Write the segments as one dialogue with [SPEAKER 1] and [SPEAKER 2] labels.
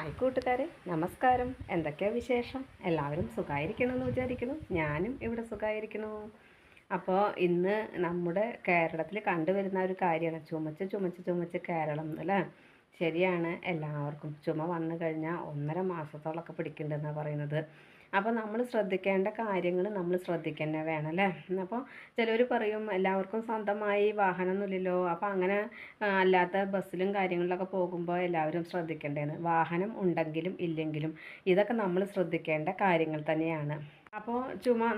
[SPEAKER 1] Hi കൂട്ടുകാരെ, നമസ്കാരം. എന്തൊക്കെയാ വിശേഷം? എല്ലാവരും സുഖമായിരിക്കണമെന്ന് വിചാരിക്കുന്നു. ഞാനും ഇവിടെ സുഖമായിരിക്കുന്നു. അപ്പോൾ ഇന്ന് നമ്മുടെ കേരളത്തിൽ കണ്ടുവരുന്ന ഒരു കാര്യമാണ് ചുമച്ച് ചുമച്ച് ചുമച്ച് കേരളം അല്ലേ. ശരിയാണ്, എല്ലാവർക്കും ചുമ വന്നു കഴിഞ്ഞാൽ 1.5 മാസത്തോളമൊക്കെ പിടിക്കുന്നുണ്ടെന്നാണ് പറയുന്നത്. അപ്പോൾ നമ്മൾ ശ്രദ്ധിക്കേണ്ട കാര്യങ്ങൾ നമ്മൾ ശ്രദ്ധിക്കുക വേണം അല്ലേ. അപ്പോൾ ചിലർ പറയും എല്ലാവർക്കും സ്വന്തമായി വാഹനമൊന്നുമില്ലല്ലോ, അപ്പോൾ അങ്ങനെ അല്ലാത്ത ബസ്സിലും കാര്യങ്ങളിലൊക്കെ പോകുമ്പോൾ എല്ലാവരും ശ്രദ്ധിക്കേണ്ടതെന്ന്. വാഹനം ഉണ്ടെങ്കിലും ഇല്ലെങ്കിലും ഇതൊക്കെ നമ്മൾ ശ്രദ്ധിക്കേണ്ട കാര്യങ്ങൾ തന്നെയാണ്. അപ്പോൾ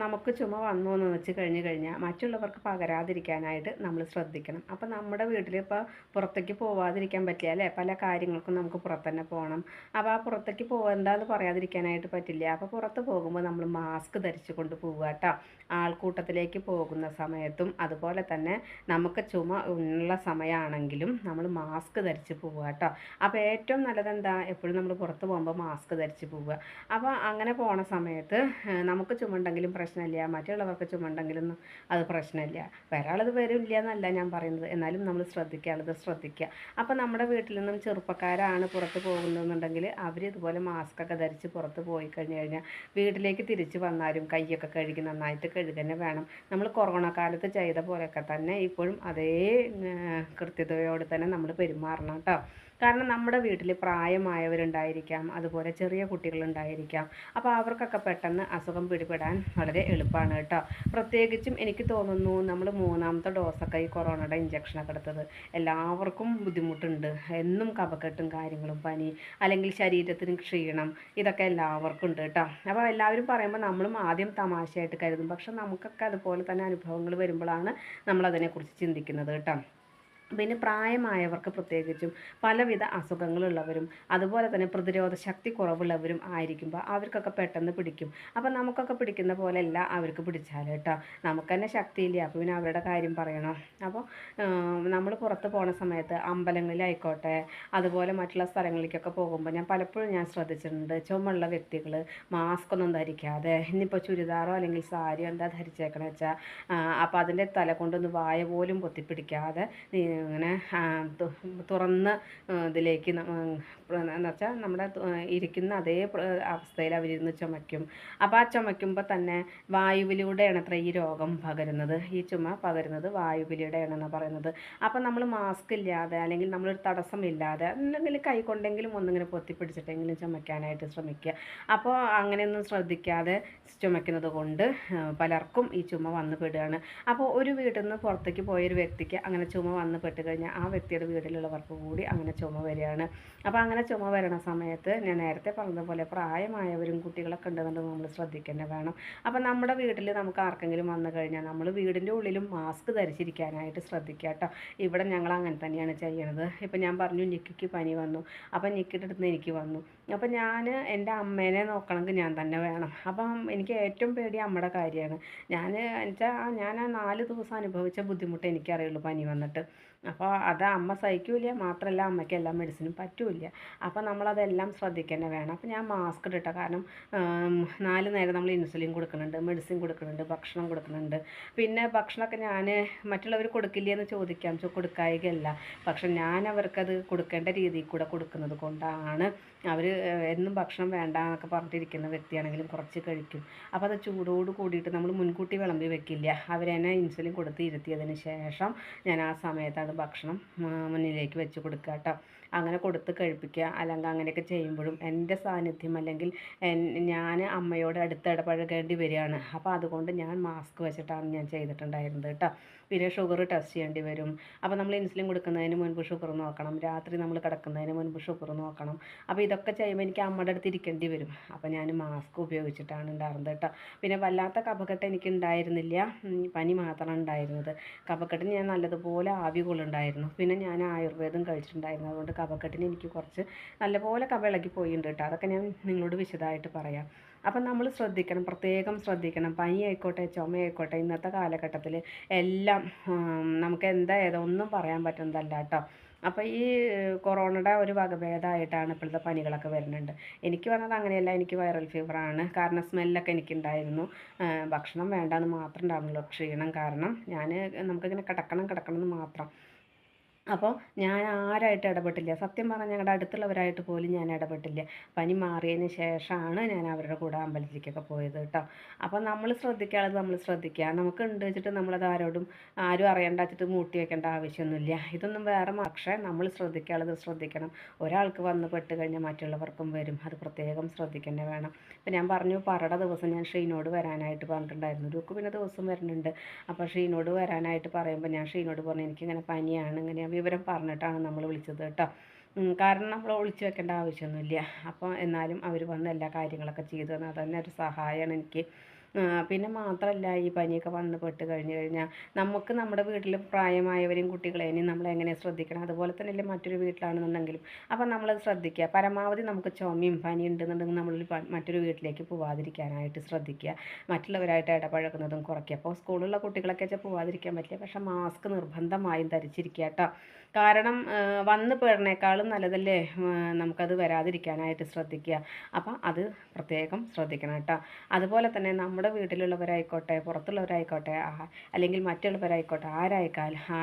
[SPEAKER 1] നമുക്ക് ചുമ വന്നു എന്ന് വെച്ച് കഴിഞ്ഞാൽ മറ്റുള്ളവർക്ക് പകരാതിരിക്കാനായിട്ട് നമ്മൾ ശ്രദ്ധിക്കണം. അപ്പോൾ നമ്മുടെ വീട്ടിൽ ഇപ്പോൾ പുറത്തേക്ക് പോവാതിരിക്കാൻ പറ്റില്ല അല്ലേ. പല കാര്യങ്ങൾക്കും നമുക്ക് പുറത്ത് തന്നെ പോകണം. അപ്പോൾ ആ പുറത്തേക്ക് പോകണ്ടെന്ന് പറയാതിരിക്കാനായിട്ട് പറ്റില്ല. അപ്പോൾ പുറത്ത് പോകുമ്പോൾ നമ്മൾ മാസ്ക് ധരിച്ചു കൊണ്ട് പോവുക കേട്ടോ. ആൾക്കൂട്ടത്തിലേക്ക് പോകുന്ന സമയത്തും അതുപോലെ തന്നെ നമുക്ക് ചുമ ഉള്ള സമയമാണെങ്കിലും നമ്മൾ മാസ്ക് ധരിച്ച് പോവുക കേട്ടോ. അപ്പോൾ ഏറ്റവും നല്ലത് എന്താ, എപ്പോഴും നമ്മൾ പുറത്ത് പോകുമ്പോൾ മാസ്ക് ധരിച്ച് പോവുക. അപ്പോൾ അങ്ങനെ പോണ സമയത്ത് നമുക്ക് ചുമണ്ടെങ്കിലും പ്രശ്നമില്ല, മറ്റുള്ളവർക്ക് ചുമണ്ടെങ്കിലും അത് പ്രശ്നമില്ല. ഒരാളത് വരില്ല എന്നല്ല ഞാൻ പറയുന്നത്, എന്നാലും നമ്മൾ ശ്രദ്ധിക്കാനുള്ളത് ശ്രദ്ധിക്കുക. അപ്പോൾ നമ്മുടെ വീട്ടിൽ നിന്നും ചെറുപ്പക്കാരാണ് പുറത്ത് പോകുന്നതെന്നുണ്ടെങ്കിൽ അവർ ഇതുപോലെ മാസ്കൊക്കെ ധരിച്ച് പുറത്ത് പോയി കഴിഞ്ഞാൽ വീട്ടിലേക്ക് തിരിച്ച് വന്നാലും കൈയൊക്കെ കഴുകി നന്നായിട്ട് കഴുകന്നെ വേണം. നമ്മൾ കൊറോണ കാലത്ത് ചെയ്ത പോലെയൊക്കെ തന്നെ ഇപ്പോഴും അതേ കൃത്യതയോടെ തന്നെ നമ്മൾ പെരുമാറണം കേട്ടോ. കാരണം നമ്മുടെ വീട്ടിൽ പ്രായമായവരുണ്ടായിരിക്കാം, അതുപോലെ ചെറിയ കുട്ടികളുണ്ടായിരിക്കാം. അപ്പോൾ അവർക്കൊക്കെ പെട്ടെന്ന് അസുഖം പിടിപെടാൻ വളരെ എളുപ്പമാണ് കേട്ടോ. പ്രത്യേകിച്ചും എനിക്ക് തോന്നുന്നു നമ്മൾ 3ാമത്തെ ഡോസൊക്കെ ഈ കൊറോണയുടെ ഇഞ്ചക്ഷനൊക്കെ എടുത്തത് എല്ലാവർക്കും ബുദ്ധിമുട്ടുണ്ട്. എന്നും കഫക്കെട്ടും കാര്യങ്ങളും, പനി, അല്ലെങ്കിൽ ശരീരത്തിന് ക്ഷീണം, ഇതൊക്കെ എല്ലാവർക്കും ഉണ്ട് കേട്ടോ. അപ്പോൾ എല്ലാവരും പറയുമ്പോൾ നമ്മളും ആദ്യം തമാശയായിട്ട് കരുതും, പക്ഷെ നമുക്കൊക്കെ അതുപോലെ തന്നെ അനുഭവങ്ങൾ വരുമ്പോഴാണ് നമ്മളതിനെക്കുറിച്ച് ചിന്തിക്കുന്നത് കേട്ടോ. പിന്നെ പ്രായമായവർക്ക് പ്രത്യേകിച്ചും പലവിധ അസുഖങ്ങളുള്ളവരും അതുപോലെ തന്നെ പ്രതിരോധ ശക്തി കുറവുള്ളവരും ആയിരിക്കുമ്പോൾ അവർക്കൊക്കെ പെട്ടെന്ന് പിടിക്കും. അപ്പോൾ നമുക്കൊക്കെ പിടിക്കുന്ന പോലെയല്ല അവർക്ക് പിടിച്ചാൽ കേട്ടോ. നമുക്ക് തന്നെ ശക്തിയില്ല, അപ്പോൾ പിന്നെ അവരുടെ കാര്യം പറയണോ. അപ്പോൾ നമ്മൾ പുറത്ത് പോണ സമയത്ത് അമ്പലങ്ങളിലായിക്കോട്ടെ, അതുപോലെ മറ്റുള്ള സ്ഥലങ്ങളിലേക്കൊക്കെ പോകുമ്പോൾ ഞാൻ പലപ്പോഴും ശ്രദ്ധിച്ചിട്ടുണ്ട്, ചുമയുള്ള വ്യക്തികൾ മാസ്ക് ഒന്നും ധരിക്കാതെ, ഇനിയിപ്പോൾ ചുരിദാറോ അല്ലെങ്കിൽ സാരിയോ എന്താ ധരിച്ചേക്കണമെന്ന് വെച്ചാൽ അപ്പോൾ അതിൻ്റെ തല കൊണ്ടൊന്ന് വായ പോലും പൊത്തിപ്പിടിക്കാതെ ഇങ്ങനെ തുറന്ന് ഇതിലേക്ക് എന്ന് വെച്ചാൽ നമ്മുടെ ഇരിക്കുന്ന അതേ അവസ്ഥയിൽ അവരിരുന്ന് ചുമയ്ക്കും. അപ്പോൾ ആ ചുമയ്ക്കുമ്പോൾ തന്നെ വായുവിലൂടെയാണ് അത്ര ഈ രോഗം പകരുന്നത്. ഈ ചുമ പകരുന്നത് വായുവിലൂടെയാണെന്ന് പറയുന്നത്. അപ്പോൾ നമ്മൾ മാസ്ക് ഇല്ലാതെ അല്ലെങ്കിൽ നമ്മളൊരു തടസ്സമില്ലാതെ അല്ലെങ്കിൽ കൈ കൊണ്ടെങ്കിലും ഒന്നിങ്ങനെ പൊത്തിപ്പിടിച്ചിട്ടെങ്കിലും ചുമയ്ക്കാനായിട്ട് ശ്രമിക്കുക. അപ്പോൾ അങ്ങനെയൊന്നും ശ്രദ്ധിക്കാതെ ചുമയ്ക്കുന്നത് കൊണ്ട് പലർക്കും ഈ ചുമ വന്നു പെടുകയാണ്. അപ്പോൾ ഒരു വീട്ടിൽ നിന്ന് പുറത്തേക്ക് പോയൊരു വ്യക്തിക്ക് അങ്ങനെ ചുമ വന്ന് പെട്ട് കഴിഞ്ഞാൽ ആ വ്യക്തിയുടെ വീട്ടിലുള്ളവർക്ക് കൂടി അങ്ങനെ ചുമ വരികയാണ്. അപ്പോൾ അങ്ങനെ ചുമ വരണ സമയത്ത് ഞാൻ നേരത്തെ പറഞ്ഞതുപോലെ പ്രായമായവരും കുട്ടികളൊക്കെ ഉണ്ടെന്നുണ്ടെങ്കിൽ നമ്മൾ ശ്രദ്ധിക്കുക വേണം. അപ്പോൾ നമ്മുടെ വീട്ടിൽ നമുക്ക് ആർക്കെങ്കിലും വന്നു കഴിഞ്ഞാൽ നമ്മൾ വീടിൻ്റെ ഉള്ളിലും മാസ്ക് ധരിച്ചിരിക്കാനായിട്ട് ശ്രദ്ധിക്കുക കേട്ടോ. ഇവിടെ ഞങ്ങൾ അങ്ങനെ തന്നെയാണ് ചെയ്യണത്. ഇപ്പോൾ ഞാൻ പറഞ്ഞു നിക്കിക്ക് പനി വന്നു, അപ്പോൾ നിക്കിൻ്റെ അടുത്ത് നിന്ന് എനിക്ക് വന്നു. അപ്പോൾ ഞാൻ എൻ്റെ അമ്മേനെ നോക്കണമെങ്കിൽ ഞാൻ തന്നെ വേണം. അപ്പം എനിക്ക് ഏറ്റവും പേടി അമ്മയുടെ കാര്യമാണ്. ഞാൻ ആ 4 ദിവസം അനുഭവിച്ച ബുദ്ധിമുട്ട് എനിക്കറിയുള്ളൂ പനി വന്നിട്ട്. അപ്പോൾ അത് അമ്മ സഹിക്കില്ല, മാത്രമല്ല അമ്മയ്ക്ക് എല്ലാ മെഡിസിനും പറ്റില്ല. അപ്പോൾ നമ്മളതെല്ലാം ശ്രദ്ധിക്കുക വേണം. അപ്പോൾ ഞാൻ മാസ്ക് ഇട്ടിട്ട, കാരണം 4 നേരം നമ്മൾ ഇൻസുലിൻ കൊടുക്കുന്നുണ്ട്, മെഡിസിൻ കൊടുക്കുന്നുണ്ട്, ഭക്ഷണം കൊടുക്കുന്നുണ്ട്. പിന്നെ ഭക്ഷണമൊക്കെ ഞാൻ മറ്റുള്ളവർ കൊടുക്കില്ല എന്ന് ചോദിക്കാം, കൊടുക്കായികയല്ല, പക്ഷെ ഞാൻ അവർക്കത് കൊടുക്കേണ്ട രീതിയിൽ കൂടെ കൊടുക്കുന്നത് കൊണ്ടാണ്. അവർ എന്നും ഭക്ഷണം വേണ്ട എന്നൊക്കെ പറഞ്ഞിട്ടിരിക്കുന്ന വ്യക്തിയാണെങ്കിലും കുറച്ച് കഴിക്കും. അപ്പോൾ അത് ചൂടോട് കൂടിയിട്ട് നമ്മൾ മുൻകൂട്ടി വിളമ്പി വെക്കില്ല. അവരെന്നെ ഇൻസുലിൻ കൊടുത്ത് ഇരുത്തിയതിന് ശേഷം ഞാൻ ആ സമയത്താണ് ഭക്ഷണം മുന്നിലേക്ക് വെച്ച് കൊടുക്കുക കേട്ടോ. അങ്ങനെ കൊടുത്ത് കഴിപ്പിക്കുക. അല്ലെങ്കിൽ അങ്ങനെയൊക്കെ ചെയ്യുമ്പോഴും എൻ്റെ സാന്നിധ്യം അല്ലെങ്കിൽ ഞാൻ അമ്മയോട് അടുത്ത് ഇടപഴകേണ്ടി വരികയാണ്. അപ്പോൾ അതുകൊണ്ട് ഞാൻ മാസ്ക് വെച്ചിട്ടാണ് ഞാൻ ചെയ്തിട്ടുണ്ടായിരുന്നത് കേട്ടോ. പിന്നെ ഷുഗർ ടെസ്റ്റ് ചെയ്യേണ്ടി വരും. അപ്പോൾ നമ്മൾ ഇൻസുലിൻ കൊടുക്കുന്നതിന് മുൻപ് ഷുഗർ നോക്കണം, രാത്രി നമ്മൾ കിടക്കുന്നതിന് മുൻപ് ഷുഗർ നോക്കണം. അപ്പോൾ ഇതൊക്കെ ചെയ്യുമ്പോൾ എനിക്ക് അമ്മയുടെ അടുത്ത് ഇരിക്കേണ്ടി വരും. അപ്പോൾ ഞാൻ മാസ്ക് ഉപയോഗിച്ചിട്ടാണ് ഉണ്ടായിരുന്നത് കേട്ടോ. പിന്നെ വല്ലാത്ത കഫക്കെട്ട് എനിക്ക് ഉണ്ടായിരുന്നില്ല, പനി മാത്രമാണ് ഉണ്ടായിരുന്നത്. കഫക്കെട്ടിന് ഞാൻ നല്ലതുപോലെ ആവി കൊള്ളുണ്ടായിരുന്നു. പിന്നെ ഞാൻ ആയുർവേദം കഴിച്ചിട്ടുണ്ടായിരുന്നു. അതുകൊണ്ട് കഫക്കെട്ടിന് എനിക്ക് കുറച്ച് നല്ലപോലെ കഫ ഇളകി പോയിട്ടുണ്ട് കേട്ടോ. അതൊക്കെ ഞാൻ നിങ്ങളോട് വിശദമായിട്ട് പറയാം. അപ്പം നമ്മൾ ശ്രദ്ധിക്കണം, പ്രത്യേകം ശ്രദ്ധിക്കണം. പനി ആയിക്കോട്ടെ, ചുമയായിക്കോട്ടെ, ഇന്നത്തെ കാലഘട്ടത്തിൽ എല്ലാം നമുക്ക് ഏതൊന്നും പറയാൻ പറ്റുന്നതല്ല കേട്ടോ. അപ്പോൾ ഈ കൊറോണയുടെ ഒരു വകഭേദമായിട്ടാണ് ഇപ്പോഴത്തെ പനികളൊക്കെ വരുന്നുണ്ട്. എനിക്ക് വന്നത് അങ്ങനെയല്ല, എനിക്ക് വൈറൽ ഫീവറാണ്. കാരണം സ്മെല്ലൊക്കെ എനിക്കുണ്ടായിരുന്നു. ഭക്ഷണം വേണ്ടാന്ന് മാത്രം ഉണ്ടായിരുന്നുള്ളൂ, ക്ഷീണം കാരണം. നമുക്കിങ്ങനെ കിടക്കണം എന്ന് മാത്രം. അപ്പോൾ ഞാൻ ആരായിട്ട് ഇടപെട്ടില്ല. സത്യം പറഞ്ഞാൽ ഞങ്ങളുടെ അടുത്തുള്ളവരായിട്ട് പോലും ഞാൻ ഇടപെട്ടില്ല. പനി മാറിയതിന് ശേഷമാണ് ഞാൻ അവരുടെ കൂടെ അമ്പലത്തിലേക്കൊക്കെ പോയത് കേട്ടോ. അപ്പോൾ നമ്മൾ ശ്രദ്ധിക്കാനുള്ളത് നമ്മൾ ശ്രദ്ധിക്കുക. നമുക്കുണ്ട് വെച്ചിട്ട് നമ്മളത് ആരും അറിയണ്ട വെച്ചിട്ട് മൂട്ടി വെക്കേണ്ട ആവശ്യമൊന്നുമില്ല. ഇതൊന്നും വേറെ പക്ഷേ നമ്മൾ ശ്രദ്ധിക്കാനുള്ളത് ശ്രദ്ധിക്കണം. ഒരാൾക്ക് വന്ന് പെട്ട് കഴിഞ്ഞാൽ മറ്റുള്ളവർക്കും വരും. അത് പ്രത്യേകം ശ്രദ്ധിക്കുക വേണം. ഇപ്പം ഞാൻ പറഞ്ഞു പറയുടെ ദിവസം ഞാൻ ഷീനോട് വരാനായിട്ട് പറഞ്ഞിട്ടുണ്ടായിരുന്നു. രുക്ക് പിന്നെ ദിവസം വരുന്നുണ്ട്. അപ്പോൾ ഷീനോട് വരാനായിട്ട് പറയുമ്പോൾ ഞാൻ ഷീനോട് പറഞ്ഞു എനിക്കിങ്ങനെ പനിയാണ്, ഇങ്ങനെ വിവരം പറഞ്ഞിട്ടാണ് നമ്മൾ വിളിച്ചത് കേട്ടോ. കാരണം നമ്മൾ ഒളിച്ചു വെക്കേണ്ട ആവശ്യമൊന്നുമില്ല. അപ്പോൾ എന്നാലും അവർ വന്ന് എല്ലാ കാര്യങ്ങളൊക്കെ ചെയ്തു തന്നു. അതന്നെ ഒരു സഹായമാണ് എനിക്ക്. പിന്നെ മാത്രമല്ല ഈ പനിയൊക്കെ വന്ന് പെട്ട് കഴിഞ്ഞ് കഴിഞ്ഞാൽ നമുക്ക് നമ്മുടെ വീട്ടിൽ പ്രായമായവരെയും കുട്ടികളെയും നമ്മൾ എങ്ങനെ ശ്രദ്ധിക്കണം, അതുപോലെ തന്നെയല്ലേ മറ്റൊരു വീട്ടിലാണെന്നുണ്ടെങ്കിലും. അപ്പം നമ്മളത് ശ്രദ്ധിക്കുക. പരമാവധി നമുക്ക് ചുമയും പനി ഉണ്ടെന്നുണ്ടെങ്കിൽ നമ്മൾ മറ്റൊരു വീട്ടിലേക്ക് പോവാതിരിക്കാനായിട്ട് ശ്രദ്ധിക്കുക. മറ്റുള്ളവരായിട്ട് ഇടപഴകുന്നതും കുറയ്ക്കുക. അപ്പോൾ സ്കൂളിലുള്ള കുട്ടികളൊക്കെ വെച്ചാൽ പോവാതിരിക്കാൻ പറ്റില്ല, പക്ഷേ മാസ്ക് നിർബന്ധമായും ധരിച്ചിരിക്കുക കേട്ടോ. കാരണം വന്ന് പെടുന്നേക്കാളും നല്ലതല്ലേ നമുക്കത് വരാതിരിക്കാനായിട്ട് ശ്രദ്ധിക്കുക. അപ്പം അത് പ്രത്യേകം ശ്രദ്ധിക്കണം കേട്ടോ. അതുപോലെ തന്നെ നമ്മുടെ വീട്ടിലുള്ളവരായിക്കോട്ടെ പുറത്തുള്ളവരായിക്കോട്ടെ അല്ലെങ്കിൽ മറ്റുള്ളവരായിക്കോട്ടെ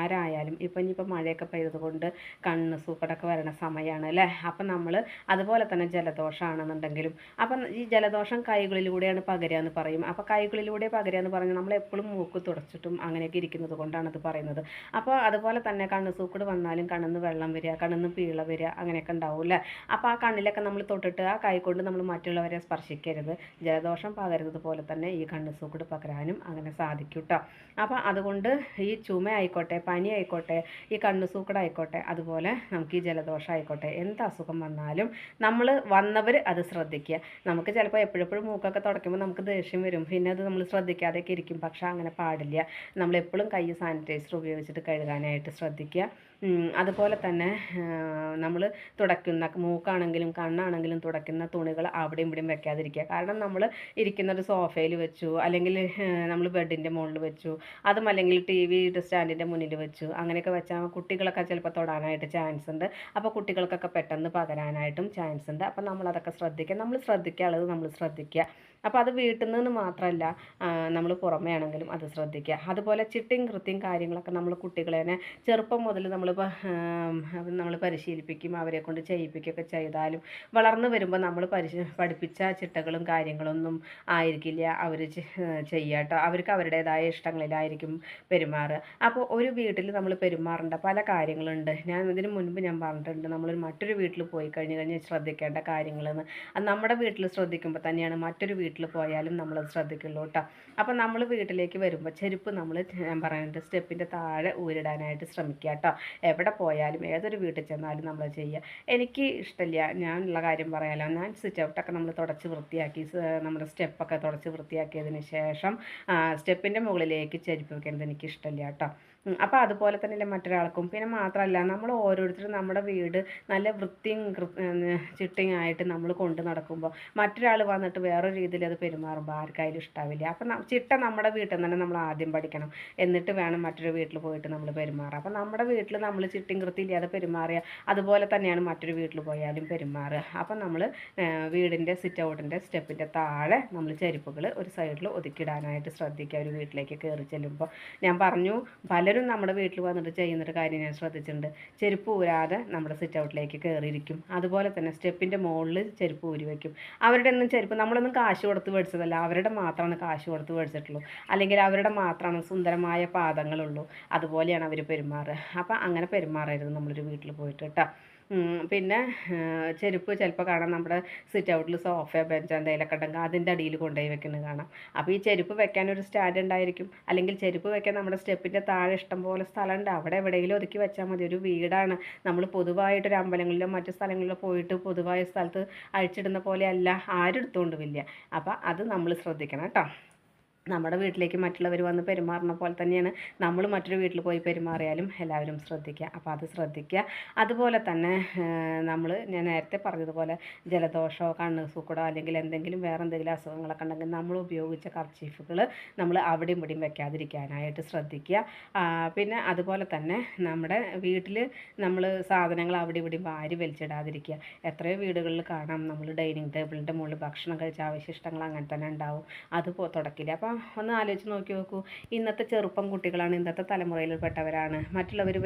[SPEAKER 1] ആരായാലും ഇനിയിപ്പോൾ മഴയൊക്കെ പെയ്തതുകൊണ്ട് കണ്ണ് സൂക്കടൊക്കെ വരണ സമയമാണ് അല്ലേ. അപ്പം നമ്മൾ അതുപോലെ തന്നെ ജലദോഷമാണെന്നുണ്ടെങ്കിലും അപ്പം ഈ ജലദോഷം കൈകളിലൂടെയാണ് പകരുക എന്ന് പറയും. അപ്പോൾ കൈകളിലൂടെ പകരുക എന്ന് പറഞ്ഞാൽ നമ്മൾ എപ്പോഴും മൂക്ക് തുടച്ചിട്ടും അങ്ങനെയൊക്കെ ഇരിക്കുന്നത് കൊണ്ടാണ് അത് പറയുന്നത്. അപ്പോൾ അതുപോലെ തന്നെ കണ്ണ് സൂക്കട് വന്നാലും കണ്ണിന്ന് വെള്ളം വരിക, കണ്ണിന്ന് പീള വരിക, അങ്ങനെയൊക്കെ ഉണ്ടാവും അല്ലേ. അപ്പോൾ ആ കണ്ണിലൊക്കെ നമ്മൾ തൊട്ടിട്ട് ആ കൈ കൊണ്ട് നമ്മൾ മറ്റുള്ളവരെ സ്പർശിക്കരുത്. ജലദോഷം പകരുന്നത് പോലെ തന്നെ ഈ കണ്ണ് സൂക്കട് പകരാനും അങ്ങനെ സാധിക്കും കേട്ടോ. അപ്പോൾ അതുകൊണ്ട് ഈ ചുമ ആയിക്കോട്ടെ പനി ആയിക്കോട്ടെ ഈ കണ്ണ് സൂക്കടായിക്കോട്ടെ അതുപോലെ നമുക്ക് ഈ ജലദോഷം ആയിക്കോട്ടെ എന്ത് അസുഖം വന്നാലും നമ്മൾ വന്നവർ അത് ശ്രദ്ധിക്കുക. നമുക്ക് ചിലപ്പോൾ എപ്പോഴെപ്പോഴും മൂക്കൊക്കെ തുടയ്ക്കുമ്പോൾ നമുക്ക് ദേഷ്യം വരും, പിന്നെ അത് നമ്മൾ ശ്രദ്ധിക്കാതെയൊക്കെ ഇരിക്കും. പക്ഷേ അങ്ങനെ പാടില്ല. നമ്മളെപ്പോഴും കൈ സാനിറ്റൈസർ ഉപയോഗിച്ചിട്ട് കഴുകാനായിട്ട് ശ്രദ്ധിക്കുക. അതുപോലെ തന്നെ നമ്മൾ തുടയ്ക്കുന്ന മൂക്കാണെങ്കിലും കണ്ണാണെങ്കിലും തുടയ്ക്കുന്ന തുണികൾ അവിടെയും ഇവിടെയും വെക്കാതിരിക്കുക. കാരണം നമ്മൾ ഇരിക്കുന്നത് സോഫയിൽ വെച്ചു, അല്ലെങ്കിൽ നമ്മൾ ബെഡിൻ്റെ മുകളിൽ വെച്ചു, അതും അല്ലെങ്കിൽ TV സ്റ്റാൻഡിൻ്റെ മുന്നിൽ വെച്ചു, അങ്ങനെയൊക്കെ വെച്ചാൽ കുട്ടികളൊക്കെ ചിലപ്പോൾ തൊടാനായിട്ട് ചാൻസ് ഉണ്ട്. അപ്പോൾ കുട്ടികൾക്കൊക്കെ പെട്ടെന്ന് പകരാനായിട്ടും ചാൻസ് ഉണ്ട്. അപ്പോൾ നമ്മളതൊക്കെ ശ്രദ്ധിക്കുക. നമ്മൾ ശ്രദ്ധിക്കാനുള്ളത് നമ്മൾ ശ്രദ്ധിക്കുക. അപ്പോൾ അത് വീട്ടിൽ നിന്ന് മാത്രമല്ല നമ്മൾ പുറമേ ആണെങ്കിലും അത് ശ്രദ്ധിക്കുക. അതുപോലെ ചിട്ടയും കൃത്യവും കാര്യങ്ങളൊക്കെ നമ്മൾ കുട്ടികളെ ചെറുപ്പം മുതൽ നമ്മൾ പരിശീലിപ്പിക്കും, അവരെ കൊണ്ട് ചെയ്യിപ്പിക്കുകയൊക്കെ ചെയ്താലും വളർന്നു വരുമ്പോൾ നമ്മൾ പഠിപ്പിച്ച ചിട്ടകളും കാര്യങ്ങളൊന്നും ആയിരിക്കില്ല അവർ ചെയ്യുക കേട്ടോ. അവർക്ക് അവരുടേതായ ഇഷ്ടങ്ങളിലായിരിക്കും പെരുമാറുക. അപ്പോൾ ഒരു വീട്ടിൽ നമ്മൾ പെരുമാറേണ്ട പല കാര്യങ്ങളുണ്ട്. ഞാൻ ഇതിന് മുൻപ് ഞാൻ പറഞ്ഞിട്ടുണ്ട്, നമ്മൾ മറ്റൊരു വീട്ടിൽ പോയി കഴിഞ്ഞ് ശ്രദ്ധിക്കേണ്ട കാര്യങ്ങളെന്ന്. അത് നമ്മുടെ വീട്ടിൽ ശ്രദ്ധിക്കുമ്പോൾ തന്നെയാണ് മറ്റൊരു വീട്ടിൽ പോയാലും നമ്മളത് ശ്രദ്ധിക്കുള്ളൂ കേട്ടോ. അപ്പോൾ നമ്മൾ വീട്ടിലേക്ക് വരുമ്പോൾ ചെരുപ്പ് ഞാൻ പറയുന്നത് സ്റ്റെപ്പിൻ്റെ താഴെ ഊരിടാനായിട്ട് ശ്രമിക്കുക കേട്ടോ. എവിടെ പോയാലും ഏതൊരു വീട്ടിൽ ചെന്നാലും നമ്മൾ ചെയ്യുക. എനിക്ക് ഇഷ്ടമില്ല, ഞാനുള്ള കാര്യം പറയാലോ, ഞാൻ സിറ്റ് ഔട്ടൊക്കെ നമ്മൾ തുടച്ച് വൃത്തിയാക്കി നമ്മുടെ സ്റ്റെപ്പൊക്കെ തുടച്ച് വൃത്തിയാക്കിയതിന് ശേഷം സ്റ്റെപ്പിൻ്റെ മുകളിലേക്ക് ചെരുപ്പ് വെക്കുന്നത് എനിക്ക് ഇഷ്ടമില്ല കേട്ടോ. അപ്പോൾ അതുപോലെ തന്നെയല്ലേ മറ്റൊരാൾക്കും. പിന്നെ മാത്രമല്ല നമ്മൾ ഓരോരുത്തരും നമ്മുടെ വീട് നല്ല വൃത്തിയും ചിട്ടയും ആയിട്ട് നമ്മൾ കൊണ്ട് നടക്കുമ്പോൾ മറ്റൊരാൾ വന്നിട്ട് വേറൊരു രീതിയിൽ അത് പെരുമാറുമ്പോൾ ആർക്കായാലും ഇഷ്ടാവില്ല. അപ്പം ചിട്ട നമ്മുടെ വീട്ടിൽ നിന്ന് തന്നെ നമ്മൾ ആദ്യം പഠിക്കണം, എന്നിട്ട് വേണം മറ്റൊരു വീട്ടിൽ പോയിട്ട് നമ്മൾ പെരുമാറുക. അപ്പം നമ്മുടെ വീട്ടിൽ നമ്മൾ ചിട്ടയും കൃത്യമില്ലാതെ പെരുമാറിയ അതുപോലെ തന്നെയാണ് മറ്റൊരു വീട്ടിൽ പോയാലും പെരുമാറുക. അപ്പം നമ്മൾ വീടിൻ്റെ സിറ്റ് ഔട്ടിൻ്റെ സ്റ്റെപ്പിൻ്റെ താഴെ നമ്മൾ ചെരുപ്പുകൾ ഒരു സൈഡിൽ ഒതുക്കിയിടാനായിട്ട് ശ്രദ്ധിക്കുക ഒരു വീട്ടിലേക്ക് കയറി ചെല്ലുമ്പോൾ. ഞാൻ പറഞ്ഞു പലരും നമ്മുടെ വീട്ടിൽ വന്നിട്ട് ചെയ്യുന്നൊരു കാര്യം ഞാൻ ശ്രദ്ധിച്ചിട്ടുണ്ട്. ചെരുപ്പ് ഊരാതെ നമ്മുടെ സിറ്റ് ഔട്ടിലേക്ക് കയറിയിരിക്കും. അതുപോലെ തന്നെ സ്റ്റെപ്പിൻ്റെ മുകളിൽ ചെരുപ്പ് ഊരി വയ്ക്കും. അവരുടെ ഒന്നും ചെരുപ്പ് നമ്മളൊന്നും കാശ് കൊടുത്ത് മേടിച്ചതല്ല, അവരുടെ മാത്രമാണ് കാശ് കൊടുത്ത് മേടിച്ചിട്ടുള്ളൂ, അല്ലെങ്കിൽ അവരുടെ മാത്രമാണ് സുന്ദരമായ പാദങ്ങളുള്ളൂ. അതുപോലെയാണ് അവർ പെരുമാറുക. അപ്പം അങ്ങനെ പെരുമാറരുത് നമ്മളൊരു വീട്ടിൽ പോയിട്ട് കേട്ടോ. പിന്നെ ചെരുപ്പ് ചിലപ്പോൾ കാണാം നമ്മുടെ സിറ്റ് ഔട്ടിൽ സോഫ ബെഞ്ച് എന്തെങ്കിലുമൊക്കെ ഉണ്ടെങ്കിൽ അതിൻ്റെ അടിയിൽ കൊണ്ടുപോയി വെക്കുന്നത് കാണാം. അപ്പോൾ ഈ ചെരുപ്പ് വെക്കാനൊരു സ്റ്റാൻഡ് ഉണ്ടായിരിക്കും, അല്ലെങ്കിൽ ചെരുപ്പ് വെക്കാൻ നമ്മുടെ സ്റ്റെപ്പിൻ്റെ താഴെ ഇഷ്ടം പോലെ സ്ഥലമുണ്ട്, അവിടെ എവിടെയെങ്കിലും ഒതുക്കി വെച്ചാൽ മതി. ഒരു വീടാണ്, നമ്മൾ പൊതുവായിട്ടൊരു അമ്പലങ്ങളിലോ മറ്റു സ്ഥലങ്ങളിലോ പോയിട്ട് പൊതുവായ സ്ഥലത്ത് അഴിച്ചിടുന്ന പോലെ അല്ല, ആരും എടുത്തുകൊണ്ട് വരില്ല. അപ്പോൾ അത് നമ്മൾ ശ്രദ്ധിക്കണം കേട്ടോ. നമ്മുടെ വീട്ടിലേക്ക് മറ്റുള്ളവർ വന്ന് പെരുമാറുന്ന പോലെ തന്നെയാണ് നമ്മൾ മറ്റൊരു വീട്ടിൽ പോയി പെരുമാറിയാലും എല്ലാവരും ശ്രദ്ധിക്കുക. അപ്പോൾ അത് ശ്രദ്ധിക്കുക. അതുപോലെ തന്നെ ഞാൻ നേരത്തെ പറഞ്ഞതുപോലെ ജലദോഷമോ കണ്ണ് സൂക്കടോ അല്ലെങ്കിൽ വേറെ എന്തെങ്കിലും അസുഖങ്ങളൊക്കെ ഉണ്ടെങ്കിൽ നമ്മൾ ഉപയോഗിച്ച കർച്ചീഫുകൾ നമ്മൾ അവിടെയും ഇവിടെയും വെക്കാതിരിക്കാനായിട്ട് ശ്രദ്ധിക്കുക. പിന്നെ അതുപോലെ തന്നെ നമ്മുടെ വീട്ടിൽ നമ്മൾ സാധനങ്ങൾ അവിടെ ഇവിടെയും വാരി വലിച്ചിടാതിരിക്കുക. എത്രയോ വീടുകളിൽ കാണാം നമ്മൾ ഡൈനിങ് ടേബിളിൻ്റെ മുകളിൽ ഭക്ഷണം കഴിച്ച അവശിഷ്ടങ്ങൾ അങ്ങനെ തന്നെ ഉണ്ടാവും, അത് തുടക്കില്ല. അപ്പോൾ ഒന്ന് ആലോചിച്ച് നോക്കൂ. ഇന്നത്തെ ചെറുപ്പം കുട്ടികളാണ്, ഇന്നത്തെ തലമുറയിൽപ്പെട്ടവരാണ്. മറ്റുള്ളവർ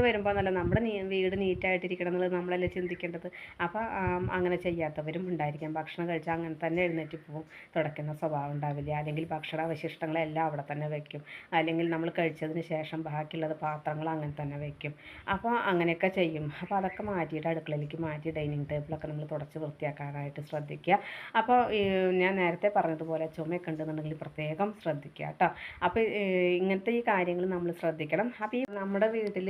[SPEAKER 1] വരുമ്പോൾ എന്നല്ല, നമ്മുടെ വീട് നീറ്റായിട്ടിരിക്കണം എന്നുള്ളത് നമ്മളല്ലേ ചിന്തിക്കേണ്ടത്. അപ്പോൾ അങ്ങനെ ചെയ്യാത്തവരും ഉണ്ടായിരിക്കാം. ഭക്ഷണം കഴിച്ചാൽ അങ്ങനെ തന്നെ എഴുന്നേറ്റ് പോകും, തുടയ്ക്കുന്ന സ്വഭാവം ഉണ്ടാവില്ല. അല്ലെങ്കിൽ ഭക്ഷണ അവശിഷ്ടങ്ങളെല്ലാം അവിടെ തന്നെ വയ്ക്കും. അല്ലെങ്കിൽ നമ്മൾ കഴിച്ചതിന് ശേഷം ബാക്കിയുള്ളത് പാത്രങ്ങൾ അങ്ങനെ തന്നെ വയ്ക്കും. അപ്പോൾ അങ്ങനെയൊക്കെ ചെയ്യും. അപ്പോൾ അതൊക്കെ മാറ്റിയിട്ട് അടുക്കളയിലേക്ക് മാറ്റി ഡൈനിങ് ടേബിളൊക്കെ നമ്മൾ തുടച്ച് വൃത്തിയാക്കാനായിട്ട് ശ്രദ്ധിക്കുക. അപ്പോൾ ഞാൻ നേരത്തെ പറഞ്ഞതുപോലെ ചുമയൊക്കെ ഉണ്ടെന്നുണ്ടെങ്കിൽ പ്രത്യേകം ശ്രദ്ധിക്കുക കേട്ടോ. അപ്പോൾ ഇങ്ങനത്തെ ഈ കാര്യങ്ങൾ നമ്മൾ ശ്രദ്ധിക്കണം. അപ്പോൾ ഈ നമ്മുടെ വീട്ടിൽ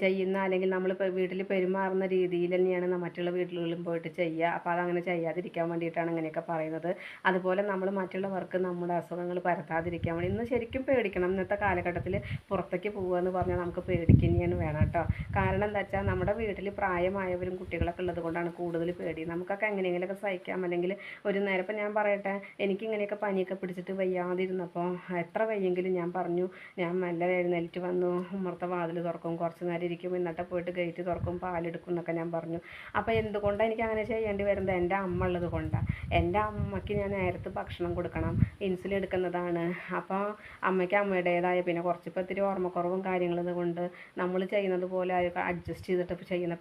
[SPEAKER 1] ചെയ്യുന്ന അല്ലെങ്കിൽ നമ്മൾ വീട്ടിൽ പെരുമാറുന്ന രീതിയിൽ തന്നെയാണ് മറ്റുള്ള വീടുകളിലും പോയിട്ട് ചെയ്യുക. അപ്പോൾ അതങ്ങനെ ചെയ്യാതിരിക്കാൻ വേണ്ടിയിട്ടാണ് ഇങ്ങനെയൊക്കെ പറയുന്നത്. അതുപോലെ നമ്മൾ മറ്റുള്ളവർക്ക് നമ്മുടെ അസുഖങ്ങൾ പരത്താതിരിക്കാൻ വേണ്ടി ഇന്ന് ശരിക്കും പേടിക്കണം. ഇന്നത്തെ കാലഘട്ടത്തിൽ പുറത്തേക്ക് പോകുക എന്ന് പറഞ്ഞാൽ നമുക്ക് പേടിക്കുന്നതാണ് വേണം കേട്ടോ. കാരണം എന്താ വെച്ചാൽ നമ്മുടെ വീട്ടിൽ പ്രായമായവരും കുട്ടികളൊക്കെ ഉള്ളത് കൊണ്ടാണ് കൂടുതൽ പേടി. നമുക്കൊക്കെ എങ്ങനെയെങ്കിലുമൊക്കെ സഹിക്കാം. അല്ലെങ്കിൽ ഒരു നേരം ഇപ്പം ഞാൻ പറയട്ടെ, എനിക്കിങ്ങനെയൊക്കെ പനിയൊക്കെ പിടിച്ചിട്ട് വയ്യാതിരുന്നപ്പോൾ എത്ര വയ്യെങ്കിലും ഞാൻ പറഞ്ഞു, ഞാൻ മെല്ലെ എഴുന്നേറ്റ് വന്നു, ഉമ്മറത്തെ വാതിൽ തുറക്കും, കുറച്ച് നേരം ഇരിക്കും, എന്നിട്ട് പോയിട്ട് ഗേറ്റ് തുറക്കും, പാലെടുക്കും എന്നൊക്കെ ഞാൻ പറഞ്ഞു. അപ്പോൾ എന്തുകൊണ്ടാണ് എനിക്ക് അങ്ങനെ ചെയ്യേണ്ടി വരുന്നത്? എൻ്റെ അമ്മ ഉള്ളത് കൊണ്ടാണ്. എൻ്റെ അമ്മയ്ക്ക് ഞാൻ നേരത്തെ ഭക്ഷണം കൊടുക്കണം, ഇൻസുലിൻ എടുക്കുന്നതാണ്. അപ്പോൾ അമ്മയ്ക്ക് അമ്മയുടേതായ പിന്നെ കുറച്ചിപ്പോൾ ഇത്തിരി ഓർമ്മക്കുറവും കാര്യങ്ങളും കൊണ്ട് നമ്മൾ ചെയ്യുന്നത് പോലെ അഡ്ജസ്റ്റ് ചെയ്തിട്ട് ചെയ്യുന്ന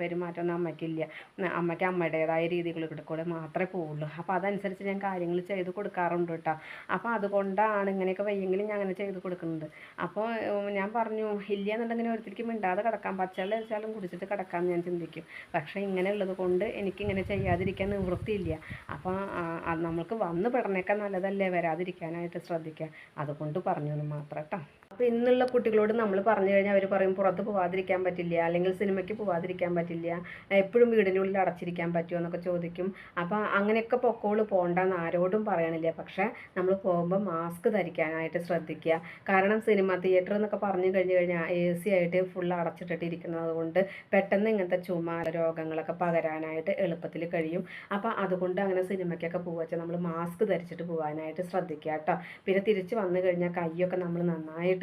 [SPEAKER 1] പെരുമാറ്റമൊന്നും അമ്മയ്ക്കില്ല. അമ്മയ്ക്ക് അമ്മയുടേതായ രീതികളിൽ കൂടെ മാത്രമേ പോവുള്ളൂ. അപ്പോൾ അതനുസരിച്ച് ഞാൻ കാര്യങ്ങൾ ചെയ്ത് കൊടുക്കാറുണ്ട് കേട്ടോ. അപ്പോൾ അതുകൊണ്ടാണ് ഇങ്ങനെയൊക്കെ വയ്യെങ്കിലും ഞാൻ അങ്ങനെ ചെയ്ത് കൊടുക്കുന്നത്. അപ്പോൾ ഞാൻ പറഞ്ഞു, ഇല്ല എന്നുണ്ടെങ്കിൽ ഒരുത്തിരിക്കും മിണ്ടാതെ കിടക്കാം, പച്ചവെള്ളം വെച്ചാലും കുടിച്ചിട്ട് കിടക്കാമെന്ന് ഞാൻ ചിന്തിക്കും. പക്ഷേ ഇങ്ങനെ ഉള്ളത് കൊണ്ട് എനിക്കിങ്ങനെ ചെയ്യാതിരിക്കാൻ നിവൃത്തിയില്ല. അപ്പോൾ നമ്മൾക്ക് വന്ന് പെടണേക്കാൾ നല്ലതല്ലേ വരാതിരിക്കാനായിട്ട് ശ്രദ്ധിക്കുക. അതുകൊണ്ട് പറഞ്ഞു എന്ന് മാത്രം കേട്ടോ. അപ്പോൾ ഇന്നുള്ള കുട്ടികളോട് നമ്മൾ പറഞ്ഞു കഴിഞ്ഞാൽ അവർ പറയും പുറത്ത് പോകാതിരിക്കാൻ പറ്റില്ല, അല്ലെങ്കിൽ സിനിമയ്ക്ക് പോകാതിരിക്കാൻ പറ്റില്ല, എപ്പോഴും വീടിനുള്ളിൽ അടച്ചിരിക്കാൻ പറ്റുമോ എന്നൊക്കെ ചോദിക്കും. അപ്പോൾ അങ്ങനെയൊക്കെ പൊക്കോള് പോകണ്ടെന്ന് ആരോടും പറയണില്ല. പക്ഷേ നമ്മൾ പോകുമ്പോൾ മാസ്ക് ധരിക്കാനായിട്ട് ശ്രദ്ധിക്കുക. കാരണം സിനിമ തിയേറ്റർ എന്നൊക്കെ പറഞ്ഞു കഴിഞ്ഞാൽ AC ആയിട്ട് ഫുൾ അടച്ചിട്ടിട്ട് ഇരിക്കുന്നത് കൊണ്ട് പെട്ടെന്ന് ഇങ്ങനത്തെ ചുമ രോഗങ്ങളൊക്കെ പകരാനായിട്ട് എളുപ്പത്തിൽ കഴിയും. അപ്പോൾ അതുകൊണ്ട് അങ്ങനെ സിനിമയ്ക്കൊക്കെ പോകുക നമ്മൾ മാസ്ക് ധരിച്ചിട്ട് പോകാനായിട്ട് ശ്രദ്ധിക്കുക കേട്ടോ. പിന്നെ തിരിച്ച് വന്നു കഴിഞ്ഞാൽ കൈയൊക്കെ നമ്മൾ നന്നായിട്ട്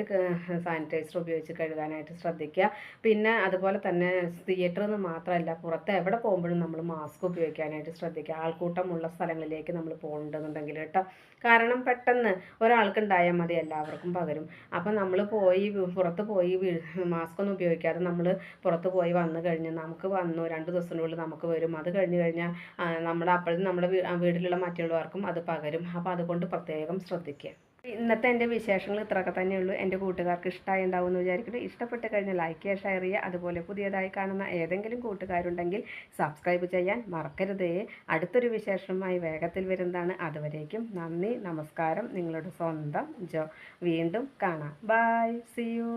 [SPEAKER 1] സാനിറ്റൈസർ ഉപയോഗിച്ച് കഴുകാനായിട്ട് ശ്രദ്ധിക്കുക. പിന്നെ അതുപോലെ തന്നെ തിയേറ്ററിൽ നിന്ന് മാത്രമല്ല, പുറത്ത് എവിടെ പോകുമ്പോഴും നമ്മൾ മാസ്ക് ഉപയോഗിക്കാനായിട്ട് ശ്രദ്ധിക്കുക. ആൾക്കൂട്ടമുള്ള സ്ഥലങ്ങളിലേക്ക് നമ്മൾ പോകുന്നുണ്ടെന്നുണ്ടെങ്കിൽ കേട്ടോ. കാരണം പെട്ടെന്ന് ഒരാൾക്ക് ഉണ്ടായാൽ മതി, എല്ലാവർക്കും പകരും. അപ്പം നമ്മൾ പുറത്ത് പോയി മാസ്ക് ഒന്നും ഉപയോഗിക്കാതെ നമ്മൾ പുറത്ത് പോയി വന്നു കഴിഞ്ഞാൽ നമുക്ക് 2 ദിവസത്തിനുള്ളിൽ നമുക്ക് വരും. അത് കഴിഞ്ഞ് കഴിഞ്ഞാൽ അപ്പോഴും നമ്മുടെ വീട്ടിലുള്ള മറ്റുള്ളവർക്കും അത് പകരും. അപ്പോൾ അതുകൊണ്ട് പ്രത്യേകം ശ്രദ്ധിക്കുക. ഇന്നത്തെ എൻ്റെ വിശേഷങ്ങൾ ഇത്രയൊക്കെ തന്നെയുള്ളൂ. എൻ്റെ കൂട്ടുകാർക്ക് ഇഷ്ടമായി ഉണ്ടാവുമെന്ന് വിചാരിക്കുന്നു. ഇഷ്ടപ്പെട്ട് കഴിഞ്ഞാൽ ലൈക്ക് ചെയ്യുക, ഷെയർ ചെയ്യുക. അതുപോലെ പുതിയതായി കാണുന്ന ഏതെങ്കിലും കൂട്ടുകാരുണ്ടെങ്കിൽ സബ്സ്ക്രൈബ് ചെയ്യാൻ മറക്കരുതേ. അടുത്തൊരു വിശേഷമായി വേഗത്തിൽ വരുന്നതാണ്. അതുവരേക്കും നന്ദി, നമസ്കാരം. നിങ്ങളുടെ സ്വന്തം വീണ്ടും കാണാം. Bye, see U.